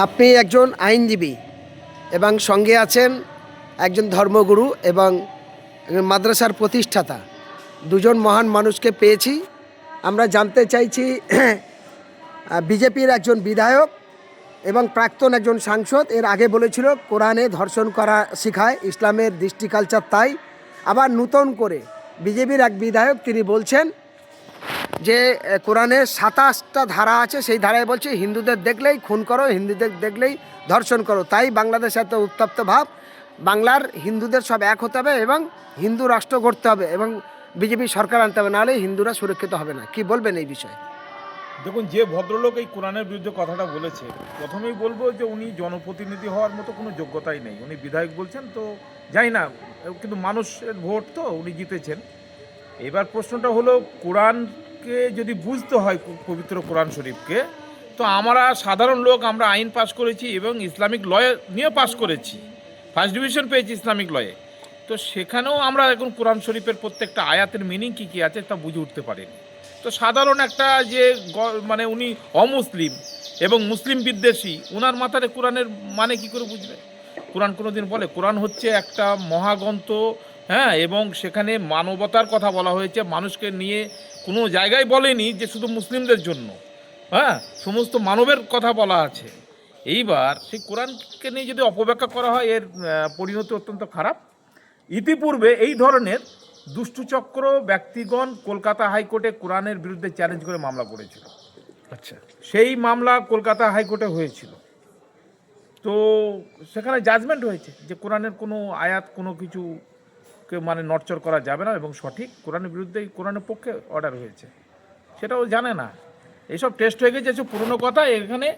আপনি একজন আইনজীবী এবং সঙ্গে আছেন একজন ধর্মগুরু এবং একজন মাদ্রাসার প্রতিষ্ঠাতা। দুজন মহান মানুষকে পেয়েছি। আমরা জানতে চাইছি বিজেপির একজন বিধায়ক এবং প্রাক্তন একজন সাংসদ এর আগে বলেছিল কোরআনে ধর্ষণ করা শেখায় ইসলামের দৃষ্টি কালচার, তাই আবার নূতন করে বিজেপির এক বিধায়ক তিনি বলছেন যে কোরআনে ২৭টা ধারা আছে, সেই ধারায় বলছে হিন্দুদের দেখলেই খুন করো, হিন্দুদের দেখলেই ধর্ষণ করো। তাই বাংলাদেশে এত উত্তপ্ত ভাব, বাংলার হিন্দুদের সব এক হতে হবে এবং হিন্দু রাষ্ট্র গড়তে হবে এবং বিজেপি সরকার আনতে হবে, নাহলে হিন্দুরা সুরক্ষিত হবে না। কি বলবেন এই বিষয়ে? দেখুন, যে ভদ্রলোক এই কোরআনের বিরুদ্ধে কথাটা বলেছে, প্রথমেই বলবো যে উনি জনপ্রতিনিধি হওয়ার মতো কোনো যোগ্যতাই নেই। উনি বিধায়ক বলছেন তো জানি না, কিন্তু মানুষের ভোট তো উনি জিতেছেন। এবার প্রশ্নটা হলো, কোরআনকে যদি বুঝতে হয়, পবিত্র কোরআন শরীফকে, তো আমরা সাধারণ লোক, আমরা আইন পাস করেছি এবং ইসলামিক লয়ে নিয়ে পাস করেছি, ফার্স্ট ডিভিশন পেয়েছি ইসলামিক লয়ে। তো সেখানেও আমরা এখন কোরআন শরীফের প্রত্যেকটা আয়াতের মিনিং কী কী আছে তা বুঝে উঠতে পারিনি। তো সাধারণ একটা যে মানে উনি অমুসলিম এবং মুসলিম বিদ্বেষী, ওনার মাথায় কোরআনের মানে কি করে বুঝবে? কোরআন কোনো দিন বলে কোরআন হচ্ছে একটা মহাগ্রন্থ, হ্যাঁ, এবং সেখানে মানবতার কথা বলা হয়েছে, মানুষকে নিয়ে কোনো জায়গায় বলেনি যে শুধু মুসলিমদের জন্য, হ্যাঁ, সমস্ত মানবের কথা বলা আছে। এইবার সেই কোরআনকে নিয়ে যদি অপব্যাখ্যা করা হয়, এর পরিণতি অত্যন্ত খারাপ। ইতিপূর্বে এই ধরনের দুষ্টচক্র ব্যক্তিগণ কলকাতা হাইকোর্টে কোরআনের বিরুদ্ধে চ্যালেঞ্জ করে মামলা করেছিল। আচ্ছা, সেই মামলা কলকাতা হাইকোর্টে হয়েছিল। তো সেখানে জাজমেন্ট হয়েছে যে কোরআনের কোনো আয়াত কোনো কিছুকে মানে নড়চড় করা যাবে না এবং সঠিক কোরআনের বিরুদ্ধে কোরআনের পক্ষে অর্ডার হয়েছে। সেটাও জানে না। এইসব টেস্ট হয়ে গেছে, এসব পুরনো কথা। এখানে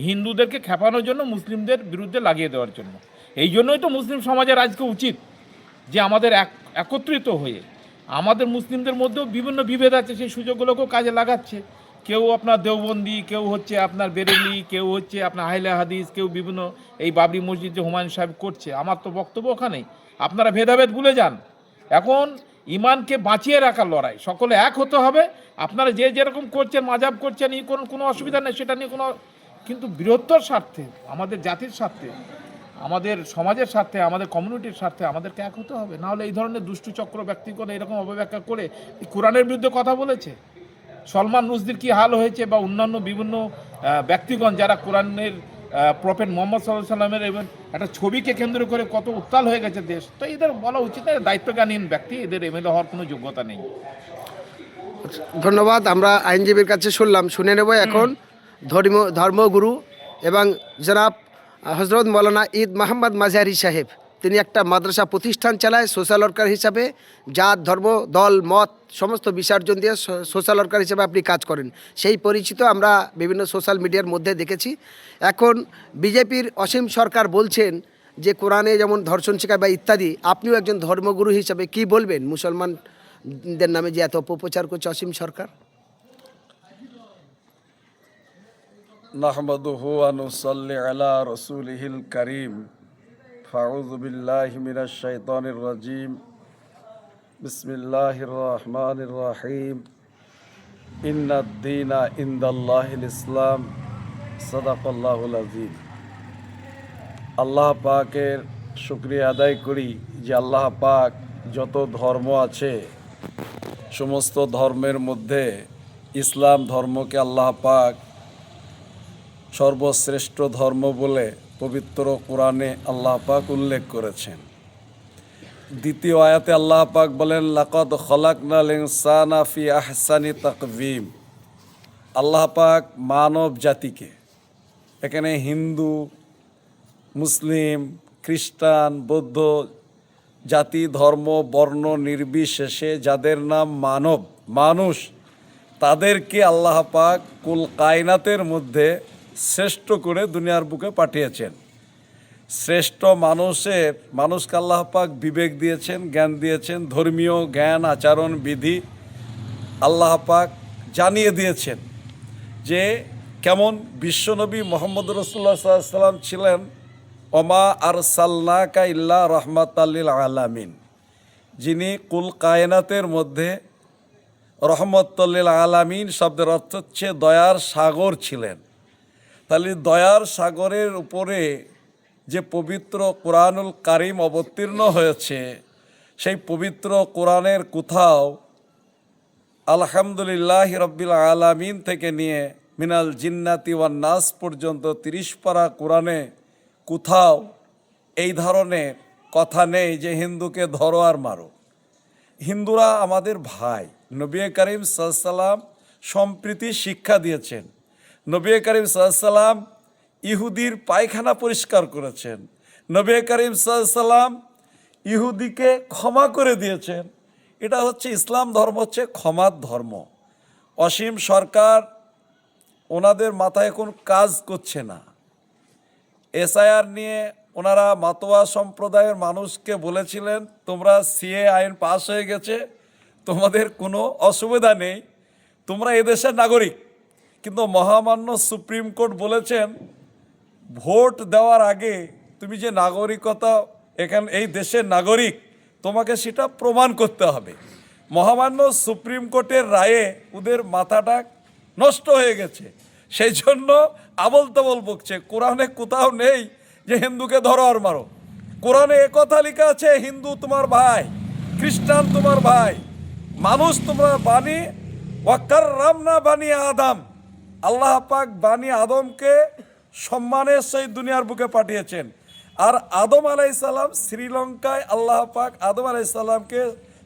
হিন্দুদেরকে খেপানোর জন্য, মুসলিমদের বিরুদ্ধে লাগিয়ে দেওয়ার জন্য। এই জন্যই তো মুসলিম সমাজের আজকে উচিত যে আমাদের একত্রিত হয়ে, আমাদের মুসলিমদের মধ্যেও বিভিন্ন বিভেদ আছে, সেই সুযোগগুলোকেও কাজে লাগাচ্ছে। কেউ আপনার দেওবন্দি, কেউ হচ্ছে আপনার বেরেলি, কেউ হচ্ছে আপনার আহলে হাদিস, কেউ বিভিন্ন এই বাবরি মসজিদ যে হুমায়ুন সাহেব করছে। আমার তো বক্তব্য ওখানেই, আপনারা ভেদাভেদ ভুলে যান। এখন ইমানকে বাঁচিয়ে রাখার লড়াই, সকলে এক হতে হবে। আপনারা যে যেরকম করছেন, মাজাব করছেন, কোনো অসুবিধা নেই, সেটা নিয়ে কোনো, কিন্তু বৃহত্তর স্বার্থে, আমাদের জাতির স্বার্থে, আমাদের সমাজের স্বার্থে, আমাদের কমিউনিটির স্বার্থে আমাদেরকে এক হতে হবে। নাহলে এই ধরনের দুষ্টু চক্র ব্যক্তিগণ এরকম অপব্যাখ্যা করে কোরআনের বিরুদ্ধে কথা বলেছে। সলমান রুশদির কী হাল হয়েছে, বা অন্যান্য বিভিন্ন ব্যক্তিগণ যারা কোরআনের প্রফেট মোহাম্মদ সাল্লাল্লাহু আলাইহি সাল্লামের এবং একটা ছবিকে কেন্দ্র করে কত উত্তাল হয়ে গেছে দেশ। তো এদের বলা উচিত না, দায়িত্বজ্ঞানহীন ব্যক্তি, এদের এমএলএ হওয়ার কোনো যোগ্যতা নেই। ধন্যবাদ। আমরা আইনজীবীর কাছে শুনলাম, শুনে নেব এখন ধর্মগুরু এবং জনাব হজরত মৌলানা ঈদ মোহাম্মদ মাজারি সাহেব। তিনি একটা মাদ্রাসা প্রতিষ্ঠান চালায় সোশ্যাল ওয়ার্কার হিসাবে। জাত, ধর্ম, দল, মত সমস্ত বিসর্জন দিয়ে সোশ্যাল ওয়ার্কার হিসাবে আপনি কাজ করেন, সেই পরিচিত আমরা বিভিন্ন সোশ্যাল মিডিয়ার মধ্যে দেখেছি। এখন বিজেপির অসীম সরকার বলছেন যে কোরআনে যেমন ধর্ষণ শেখায় বা ইত্যাদি। আপনিও একজন ধর্মগুরু হিসাবে কি বলবেন মুসলমানদের নামে যে এত অপপ্রচার করছে অসীম সরকার? নাহমাদুহু ওয়া নুসাল্লি আলা রাসূলিহিল কারীম। ফাউযু বিল্লাহি মিনাশ শাইতানির রাজীম। বিসমিল্লাহির রহমানির রহিম। ইন্নাদ দীনা ইনদাল্লাহিল ইসলাম। সাদাকাল্লাহুল আযীম। আল্লাহ পাকের শুকরিয়া আদায় করি যে আল্লাহ পাক যত ধর্ম আছে সমস্ত ধর্মের মধ্যে ইসলাম ধর্মকে আল্লাহ পাক সর্বশ্রেষ্ঠ ধর্ম বলে পবিত্র কোরআনে আল্লাহ পাক উল্লেখ করেছেন। দ্বিতীয় আয়াতে আল্লাহ পাক বলেন, লাকাদ খলাকনাল ইনসানা ফি আহসানি তাকওয়িম। আল্লাহ পাক মানব জাতিকে, এখানে হিন্দু, মুসলিম, খ্রিস্টান, বৌদ্ধ, জাতি, ধর্ম, বর্ণ নির্বিশেষে যাদের নাম মানব, মানুষ, তাদেরকে আল্লাহ পাক কুল কায়নাতের মধ্যে শ্রেষ্ঠ করে দুনিয়ার বুকে পাঠিয়েছেন। শ্রেষ্ঠ মানুষকে আল্লাহ পাক বিবেক দিয়েছেন, জ্ঞান দিয়েছেন, ধর্মীয় জ্ঞান, আচরণ বিধি আল্লাহ পাক জানিয়ে দিয়েছেন যে কেমন বিশ্বনবী মুহাম্মদ রাসূলুল্লাহ সাল্লাল্লাহু আলাইহি ওয়াসাল্লাম ছিলেন। ওমা আরসালনাকা ইল্লা রাহমাতাল লিল আলামিন, যিনি কুল কায়নাতের মধ্যে রহমতুল লিল আলামিন শব্দের অর্থ হচ্ছে দয়ার সাগর ছিলেন। তাহলে দয়ার সাগরের উপরে যে পবিত্র কোরআনুল কারিম অবতীর্ণ হয়েছে, সেই পবিত্র কোরআনের কোথাও আলহামদুলিল্লাহ রব্বিল আলামিন থেকে নিয়ে মিনাল জিন্নাতি ওয়ান নাস পর্যন্ত 30 পারা কোরআনে কোথাও এই ধরনের কথা নেই যে হিন্দুকে ধরো আর মারো। হিন্দুরা আমাদের ভাই। নবী করিম সাল্লাল্লাহু আলাইহি সাল্লাম সম্প্রীতি শিক্ষা দিয়েছেন। নবী করিম সাল্লাল্লাহু আলাইহি সাল্লাম ইহুদির পায়খানা পরিষ্কার করেছেন। নবী করিম সাল্লাল্লাহু আলাইহি সাল্লাম ইহুদিকে ক্ষমা করে দিয়েছেন। এটা হচ্ছে ইসলাম ধর্ম, হচ্ছে ক্ষমার ধর্ম। অসীম সরকার ওনাদের মাথায় এখন কাজ করছে না। এসআইআর নিয়ে ওনারা মাতোয়া সম্প্রদায়ের মানুষকে বলেছিলেন, তোমরা সিএ আইন পাস হয়ে গেছে, তোমাদের কোনো অসুবিধা নেই, তোমরা এদেশের নাগরিক। কিন্তু মহামান্য সুপ্রিম কোর্ট বলেছেন, ভোট দেওয়ার আগে তুমি যে নাগরিকতা এখানে এই দেশের নাগরিক, তোমাকে সেটা প্রমাণ করতে হবে। মহামান্য সুপ্রিম কোর্টের রায়ে ওদের মাথাটা নষ্ট হয়ে গেছে, সেই জন্য আবল তাবল বকছে। কোরআনে কোথাও নেই যে হিন্দুকে ধরো আর মারো। কোরআনে একথা লেখা আছে, হিন্দু তোমার ভাই, খ্রিস্টান তোমার ভাই, মানুষ তোমরা বানি ওয়াক্কার রামনা বানি আদম। আল্লাহ পাক বানি আদমকে সম্মানের সহিত দুনিয়ার বুকে পাঠিয়েছেন। আর আদম আলাইহিস সালাম শ্রীলঙ্কায় আল্লাহ পাক আদম আলাইহিস সালামকে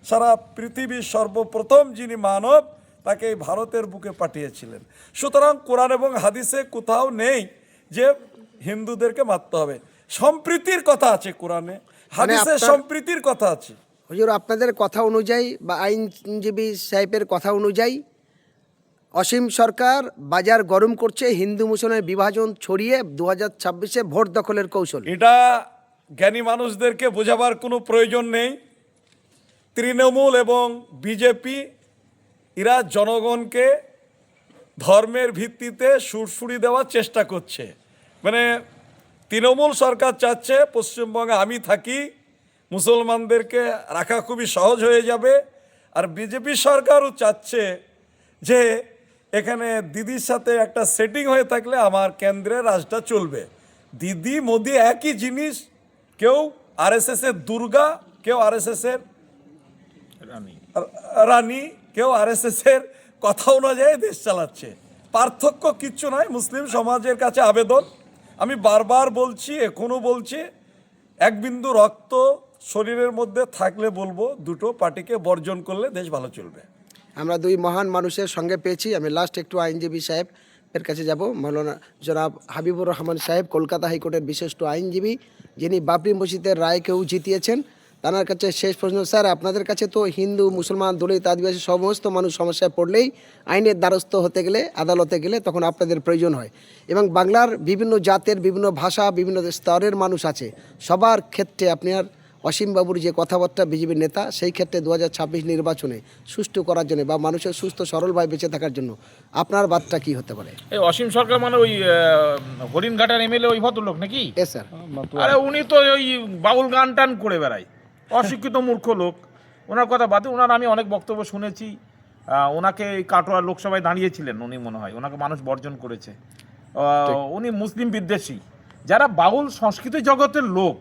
সারা পৃথিবীর সর্বপ্রথম যিনি মানব, তাকে এই ভারতের বুকে পাঠিয়েছিলেন। সুতরাং কোরআন এবং হাদিসে কোথাও নেই যে হিন্দুদেরকে মারতে হবে। সম্প্রীতির কথা আছে কোরআনে, হাদিসে সম্প্রীতির কথা আছে। হুজুর, আপনাদের কথা অনুযায়ী বা আইনজীবী সাহেবের কথা অনুযায়ী অসীম সরকার বাজার গরম করছে হিন্দু মুসলমানের বিভাজন ছড়িয়ে 2026-এ ভোট দখলের কৌশল। এটা জ্ঞানী মানুষদেরকে বোঝাবার কোনো প্রয়োজন নেই। তৃণমূল এবং বিজেপি এরা জনগণকে ধর্মের ভিত্তিতে সুরসুরি দেওয়ার চেষ্টা করছে। মানে তৃণমূল সরকার চাচ্ছে পশ্চিমবঙ্গে আমি থাকি, মুসলমানদেরকে রাখা খুবই সহজ হয়ে যাবে। আর বিজেপি সরকারও চাচ্ছে যে এখানে দিদির সাথে একটা সেটিং হয়ে থাকলে আমার কেন্দ্রের রাজটা চলবে। দিদি মোদি একই জিনিস, কেউ আরএসএসের দুর্গা, কেউ আরএসএসের রানী, কেউ আরএসএসের কথা অনুযায়ী দেশ চালাচ্ছে। পার্থক্য কিচ্ছু নয়। মুসলিম সমাজের কাছে আবেদন, আমি বারবার বলছি, এখনও বলছি, এক বিন্দু রক্ত শরীরের মধ্যে থাকলে বলবো দুটো পার্টিকে বর্জন করলে দেশ ভালো চলবে। আমরা দুই মহান মানুষের সঙ্গে পেয়েছি। আমি লাস্ট একটু আইনজীবী সাহেবের কাছে যাব। মৌলানা জনাব হাবিবুর রহমান সাহেব, কলকাতা হাইকোর্টের বিশিষ্ট আইনজীবী, যিনি বাবরি মসজিদের রায়কেও জিতিয়েছেন। তার কাছে শেষ প্রশ্ন, স্যার আপনাদের কাছে তো হিন্দু মুসলমান দলিত আদিবাসী সমস্ত মানুষ সমস্যায় পড়লেই আইনের দ্বারস্থ হতে গেলে, আদালতে গেলে তখন আপনাদের প্রয়োজন হয়। এবং বাংলার বিভিন্ন জাতের, বিভিন্ন ভাষা, বিভিন্ন স্তরের মানুষ আছে, সবার ক্ষেত্রে আপনার অসীমবাবুর যে কথাবার্তা, বিজেপির নেতা, সেই ক্ষেত্রে 2026 নির্বাচনে সুষ্ঠু করার জন্য বা মানুষের সুস্থ সরলভাবে বেঁচে থাকার জন্য আপনার বার্তা কি হতে পারে? এই অসীম সরকার মানে ওই হরিণঘাটার এমএলএ ওই ভদ্রলোক নাকি? স্যার, আরে উনি তো ওই বাউল গান টান করে বেড়ায়, অশিক্ষিত মূর্খ লোক। ওনার কথা বাদে, ওনার আমি অনেক বক্তব্য শুনেছি। ওনাকে কাটোয়া লোকসভায় দাঁড়িয়েছিলেন উনি, মনে হয় ওনাকে মানুষ বর্জন করেছে। উনি মুসলিম বিদ্বেষী। যারা বাউল সংস্কৃতি জগতের লোক,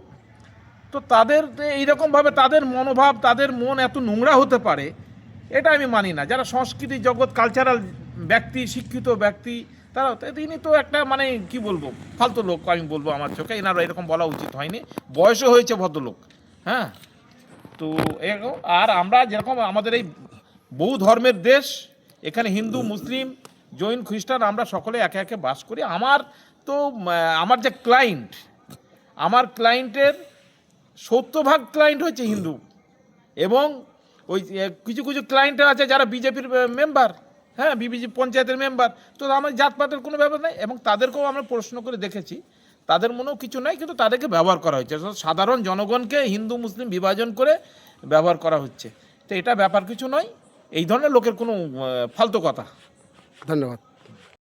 তো তাদের এইরকমভাবে তাদের মনোভাব, তাদের মন এত নোংরা হতে পারে, এটা আমি মানি না। যারা সংস্কৃতি জগৎ, কালচারাল ব্যক্তি, শিক্ষিত ব্যক্তি, তারা, তিনি তো একটা মানে কি বলবো, ফালতু লোক আমি বলবো আমার চোখে। এনারা এরকম বলা উচিত হয়নি, বয়সও হয়েছে ভদ্রলোক। হ্যাঁ, তো আর আমরা যেরকম আমাদের এই বহু ধর্মের দেশ, এখানে হিন্দু, মুসলিম, জৈন, খ্রিস্টান, আমরা সকলে একে একে বাস করি। আমার যে ক্লায়েন্ট, আমার ক্লায়েন্টের 70% ক্লায়েন্ট হচ্ছে হিন্দু, এবং ওই কিছু কিছু ক্লায়েন্ট আছে যারা বিজেপির মেম্বার, হ্যাঁ, বিজেপি পঞ্চায়েতের মেম্বার। তো আমার জাতপাতের কোনো ব্যাপার নেই, এবং তাদেরকেও আমরা প্রশ্ন করে দেখেছি, তাদের মনেও কিছু নাই, কিন্তু তাদেরকে ব্যবহার করা হচ্ছে। সাধারণ জনগণকে হিন্দু মুসলিম বিভাজন করে ব্যবহার করা হচ্ছে। তো এটা ব্যাপার কিছু নয়, এই ধরনের লোকের কোনো ফালতু কথা। ধন্যবাদ।